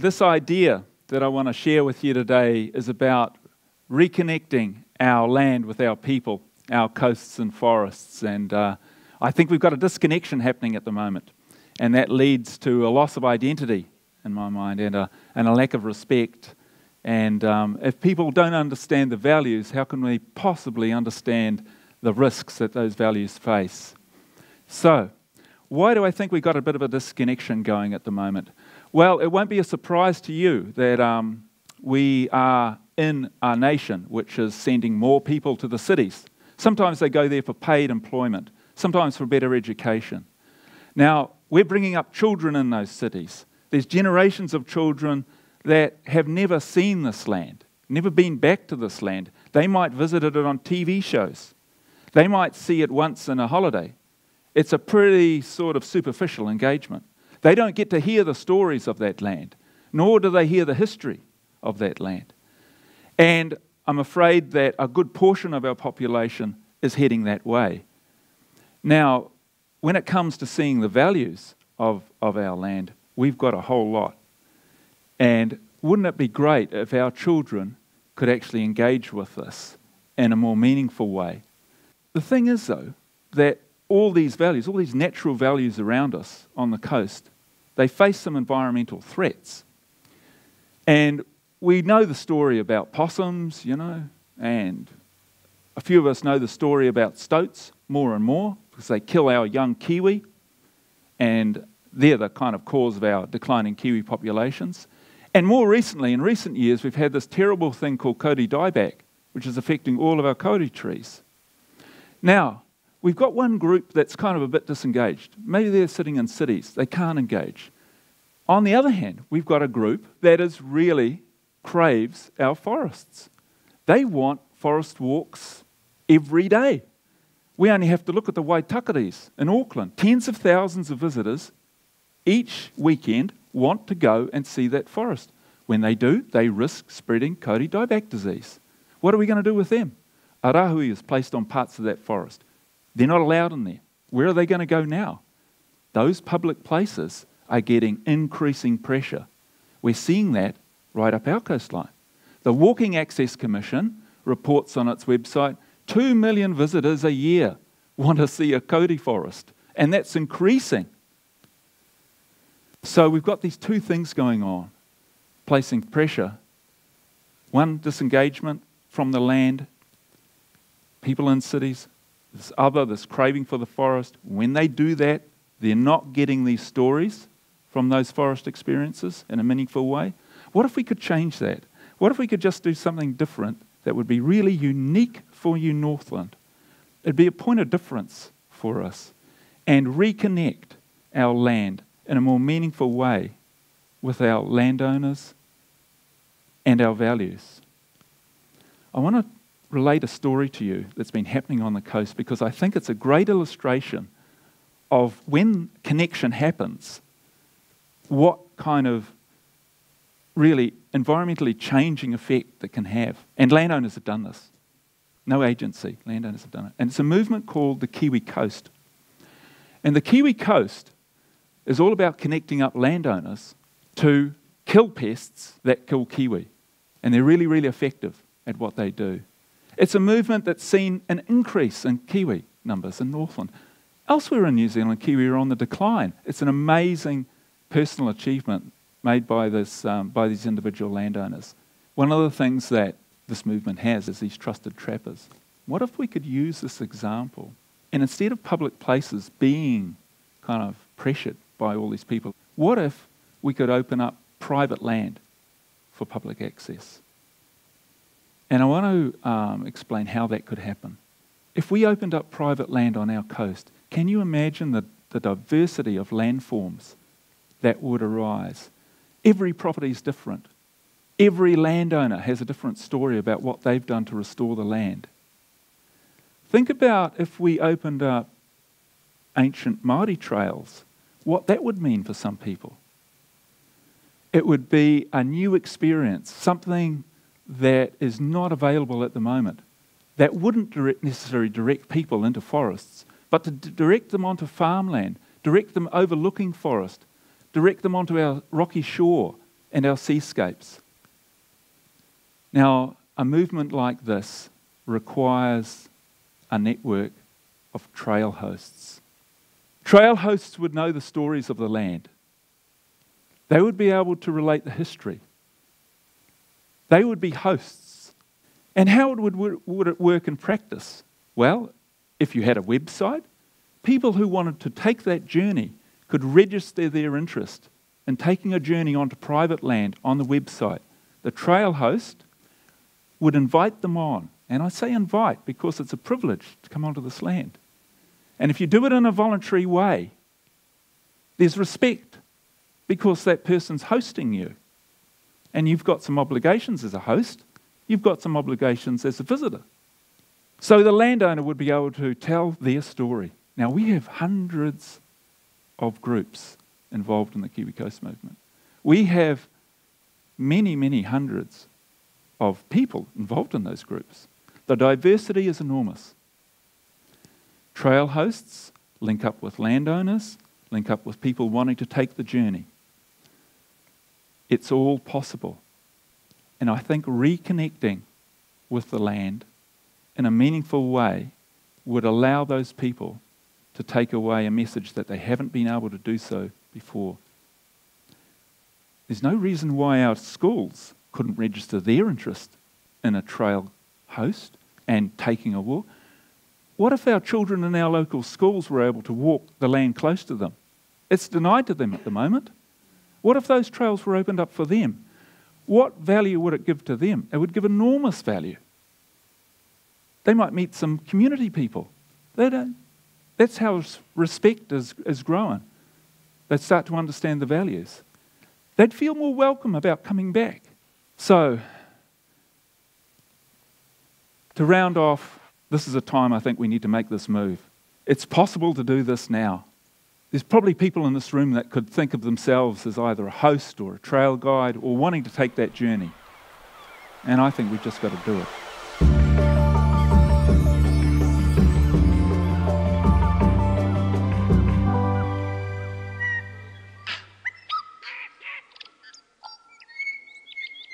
this idea that I want to share with you today is about reconnecting our land with our people, our coasts and forests. And I think we've got a disconnection happening at the moment. And that leads to a loss of identity, in my mind, and a lack of respect. And if people don't understand the values, how can we possibly understand the risks that those values face? So, why do I think we've got a bit of a disconnection going at the moment? Well, it won't be a surprise to you that we are in our nation, which is sending more people to the cities. Sometimes they go there for paid employment, sometimes for better education. Now, we're bringing up children in those cities. There's generations of children that have never seen this land, never been back to this land. They might visit it on TV shows. They might see it once in a holiday. It's a pretty sort of superficial engagement. They don't get to hear the stories of that land, nor do they hear the history of that land. And I'm afraid that a good portion of our population is heading that way. Now, when it comes to seeing the values of our land, we've got a whole lot. And wouldn't it be great if our children could actually engage with this in a more meaningful way? The thing is, though, that all these values, all these natural values around us on the coast, they face some environmental threats. And we know the story about possums, and a few of us know the story about stoats more and more because they kill our young kiwi, and they're the kind of cause of our declining kiwi populations. And more recently, in recent years, we've had this terrible thing called kauri dieback, which is affecting all of our kauri trees. Now, we've got one group that's kind of a bit disengaged. Maybe they're sitting in cities. They can't engage. On the other hand, we've got a group that really craves our forests. They want forest walks every day. We only have to look at the Waitakaris in Auckland. Tens of thousands of visitors each weekend want to go and see that forest. When they do, they risk spreading kauri dieback disease. What are we going to do with them? A rahui is placed on parts of that forest. They're not allowed in there. Where are they going to go now? Those public places are getting increasing pressure. We're seeing that right up our coastline. The Walking Access Commission reports on its website 2 million visitors a year want to see a kauri forest, and that's increasing. So we've got these two things going on, placing pressure. One, disengagement from the land, people in cities. This other, this craving for the forest. When they do that, they're not getting these stories from those forest experiences in a meaningful way. What if we could change that? What if we could just do something different that would be really unique for you, Northland? It'd be a point of difference for us and reconnect our land in a more meaningful way with our landowners and our values. I want to relate a story to you that's been happening on the coast because I think it's a great illustration of when connection happens, what kind of really environmentally changing effect that can have. And landowners have done this. No agency, landowners have done it. And it's a movement called the Kiwi Coast. And the Kiwi Coast is all about connecting up landowners to kill pests that kill kiwi. And they're really, really effective at what they do. It's a movement that's seen an increase in kiwi numbers in Northland. Elsewhere in New Zealand, kiwi are on the decline. It's an amazing personal achievement made by these individual landowners. One of the things that this movement has is these trusted trappers. What if we could use this example, and instead of public places being kind of pressured by all these people, what if we could open up private land for public access? And I want to explain how that could happen. If we opened up private land on our coast, can you imagine the diversity of landforms that would arise? Every property is different. Every landowner has a different story about what they've done to restore the land. Think about if we opened up ancient Māori trails, what that would mean for some people. It would be a new experience, something that is not available at the moment, that wouldn't necessarily direct people into forests, but to direct them onto farmland, direct them overlooking forest, direct them onto our rocky shore, and our seascapes. Now, a movement like this requires a network of trail hosts. Trail hosts would know the stories of the land. They would be able to relate the history. They would be hosts. And how would it work in practice? Well, if you had a website, people who wanted to take that journey could register their interest in taking a journey onto private land on the website. The trail host would invite them on. And I say invite because it's a privilege to come onto this land. And if you do it in a voluntary way, there's respect because that person's hosting you. And you've got some obligations as a host. You've got some obligations as a visitor. So the landowner would be able to tell their story. Now, we have hundreds of groups involved in the Kiwi Coast movement. We have many, many hundreds of people involved in those groups. The diversity is enormous. Trail hosts link up with landowners, link up with people wanting to take the journey. It's all possible. And I think reconnecting with the land in a meaningful way would allow those people to take away a message that they haven't been able to do so before. There's no reason why our schools couldn't register their interest in a trail host and taking a walk. What if our children in our local schools were able to walk the land close to them? It's denied to them at the moment. What if those trails were opened up for them? What value would it give to them? It would give enormous value. They might meet some community people. That's how respect is growing. They start to understand the values. They'd feel more welcome about coming back. So, to round off, this is a time I think we need to make this move. It's possible to do this now. There's probably people in this room that could think of themselves as either a host or a trail guide or wanting to take that journey. And I think we've just got to do it.